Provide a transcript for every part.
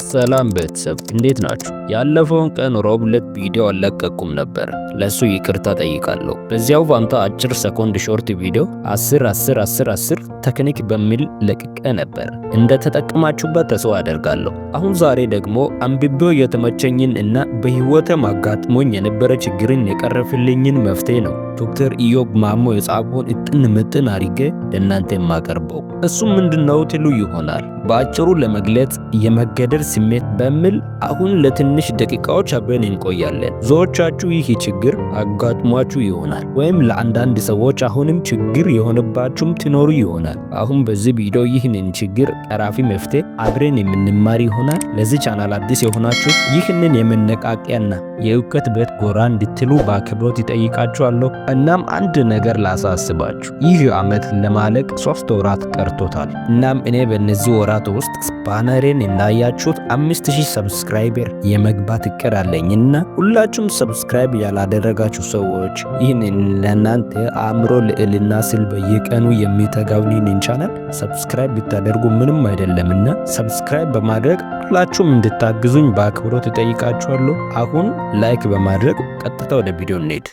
ሰላም ቤተሰብ እንዴት ናችሁ? ያለፈውን ቀን ሮብ ዕለት ቪዲዮ አልለቀኩም ነበር። ለሱ ይቅርታ ጠይቃለሁ። በዚያው ፋንታ አጭር ሰኮንድ ሾርት ቪዲዮ 10 ቴክኒክ በሚል ለቅቄ ነበር። እንደተጠቀማችሁበት ተስፋ አደርጋለሁ። አሁን ዛሬ ደግሞ አንብቤው የተመቸኝን እና በህይወቴ አጋጥሞኝ የነበረ ችግርን የቀረፈልኝን መፍትሄ ነው ዶክተር ኢዮብ ማሞ የጻፈውን እጥን ምጥን አድርጌ ለእናንተ የማቀርበው። እሱም ምንድነው ትሉ ይሆናል። በአጭሩ ለመግለጽ የመገደል ስሜት በሚል አሁን ለትንሽ ደቂቃዎች አብረን እንቆያለን። ብዙዎቻችሁ ይህ ችግር አጋጥሟችሁ ይሆናል፣ ወይም ለአንዳንድ ሰዎች አሁንም ችግር የሆነባችሁም ትኖሩ ይሆናል። አሁን በዚህ ቪዲዮ ይህንን ችግር ቀራፊ መፍትሄ አብረን የምንማር ይሆናል። ለዚህ ቻናል አዲስ የሆናችሁ ይህንን የመነቃቂያና የእውቀት ቤት ጎራ እንድትሉ በአክብሮት ይጠይቃችኋለሁ። እናም አንድ ነገር ላሳስባችሁ፣ ይህ ዓመት ለማለቅ 3 ወራት ቀርቶታል። እናም እኔ በእነዚህ ወራት ውስጥ ባነሬን እንዳያችሁት 5000 ሰብስክራይበር የመግባት እቅድ አለኝና ሁላችሁም ሰብስክራይብ ያላደረጋችሁ ሰዎች ይህንን ለእናንተ አእምሮ ልዕልና ስል በየቀኑ የሚተጋውን ቻናል ሰብስክራይብ ብታደርጉ ምንም አይደለምና ሰብስክራይብ በማድረግ ሁላችሁም እንድታግዙኝ በአክብሮት እጠይቃችኋለሁ። አሁን ላይክ በማድረግ ቀጥታ ወደ ቪዲዮ እንሄድ።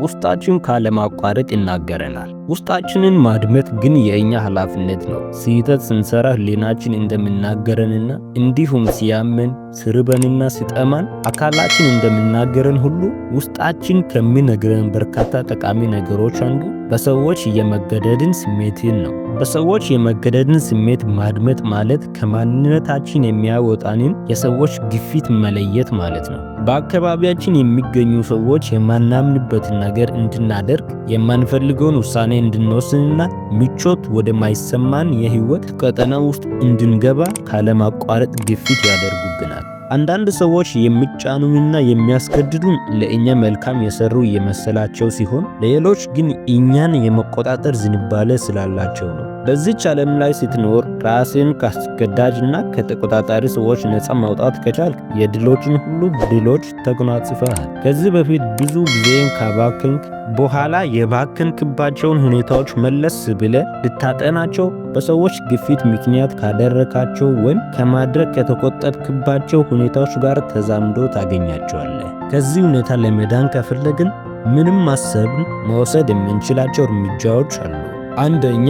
ውስጣችን ካለማቋረጥ ይናገረናል። ውስጣችንን ማድመጥ ግን የእኛ ኃላፊነት ነው። ስህተት ስንሰራ ህሊናችን እንደሚናገረንና እንዲሁም ሲያመን ሲርበንና ሲጠማን አካላችን እንደሚናገረን ሁሉ ውስጣችን ከሚነግረን በርካታ ጠቃሚ ነገሮች አንዱ በሰዎች የመገደድን ስሜትን ነው። በሰዎች የመገደድን ስሜት ማድመጥ ማለት ከማንነታችን የሚያወጣንን የሰዎች ግፊት መለየት ማለት ነው። በአካባቢያችን የሚገኙ ሰዎች የማናምንበትን ነገር እንድናደርግ፣ የማንፈልገውን ውሳኔ እንድንወስንና ምቾት ወደማይሰማን የህይወት ቀጠና ውስጥ እንድንገባ ካለማቋረጥ ግፊት ያደርጉብናል። አንዳንድ ሰዎች የሚጫኑንና የሚያስገድዱን ለእኛ መልካም የሰሩ የመሰላቸው ሲሆን፣ ሌሎች ግን እኛን የመቆጣጠር ዝንባሌ ስላላቸው ነው። በዚች ዓለም ላይ ስትኖር ራስን ካስገዳጅና ከተቆጣጣሪ ሰዎች ነፃ ማውጣት ከቻልክ የድሎችን ሁሉ ድሎች ተጎናጽፈሃል። ከዚህ በፊት ብዙ ጊዜን ካባከንክ በኋላ የባከንክባቸውን ሁኔታዎች መለስ ብለ ልታጠናቸው፣ በሰዎች ግፊት ምክንያት ካደረካቸው ወይም ከማድረግ ከተቆጠብክባቸው ሁኔታዎች ጋር ተዛምዶ ታገኛቸዋለህ። ከዚህ ሁኔታ ለመዳን ከፈለግን ምንም ማሰብን መውሰድ የምንችላቸው እርምጃዎች አሉ። አንደኛ፣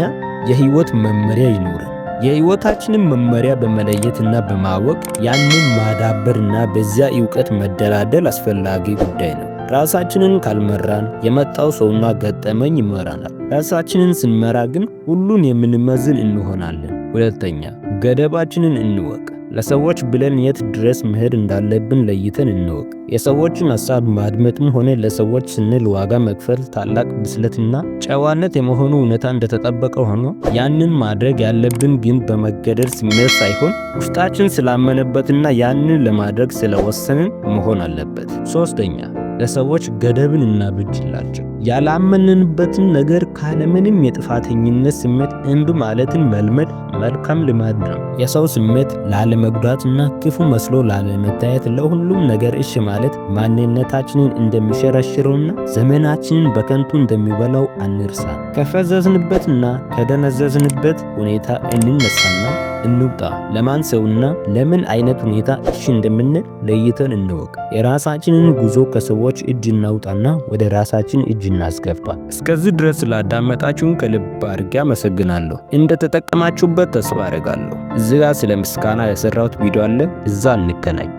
የህይወት መመሪያ ይኑረን። የህይወታችንን መመሪያ በመለየትና በማወቅ ያንን ማዳበርና በዚያ ዕውቀት መደላደል አስፈላጊ ጉዳይ ነው። ራሳችንን ካልመራን የመጣው ሰውና ገጠመኝ ይመራናል። ራሳችንን ስንመራ ግን ሁሉን የምንመዝን እንሆናለን። ሁለተኛ፣ ገደባችንን እንወቅ። ለሰዎች ብለን የት ድረስ መሄድ እንዳለብን ለይተን እንወቅ። የሰዎችን ሐሳብ ማድመጥም ሆነ ለሰዎች ስንል ዋጋ መክፈል ታላቅ ብስለትና ጨዋነት የመሆኑ እውነታ እንደተጠበቀ ሆኖ ያንን ማድረግ ያለብን ግን በመገደድ ስሜት ሳይሆን ውስጣችን ስላመነበትና ያንን ለማድረግ ስለወሰንን መሆን አለበት። ሶስተኛ፣ ለሰዎች ገደብን እናብጅላቸው። ያላመንንበትን ነገር ካለምንም የጥፋተኝነት ስሜት እንዱ ማለትን መልመድ መልካም ልማድ ነው። የሰው ስሜት ላለመጉዳትና ክፉ መስሎ ላለመታየት ለሁሉም ነገር እሺ ማለት ማንነታችንን እንደሚሸረሽረውና ዘመናችንን በከንቱ እንደሚበላው አንርሳ። ከፈዘዝንበትና ከደነዘዝንበት ሁኔታ እንነሳና እንውጣ። ለማን ሰውና ለምን አይነት ሁኔታ እሺ እንደምንል ለይተን እንወቅ። የራሳችንን ጉዞ ከሰዎች እጅ እናውጣና ወደ ራሳችን እጅ እናስገባ። እስከዚህ ድረስ ስላዳመጣችሁን ከልብ አድርጌ አመሰግናለሁ። እንደተጠቀማችሁበት ተስፋ አደርጋለሁ። እዚህ ጋር ስለ ምስጋና የሰራሁት ቪዲዮ አለ፣ እዛ እንገናኝ።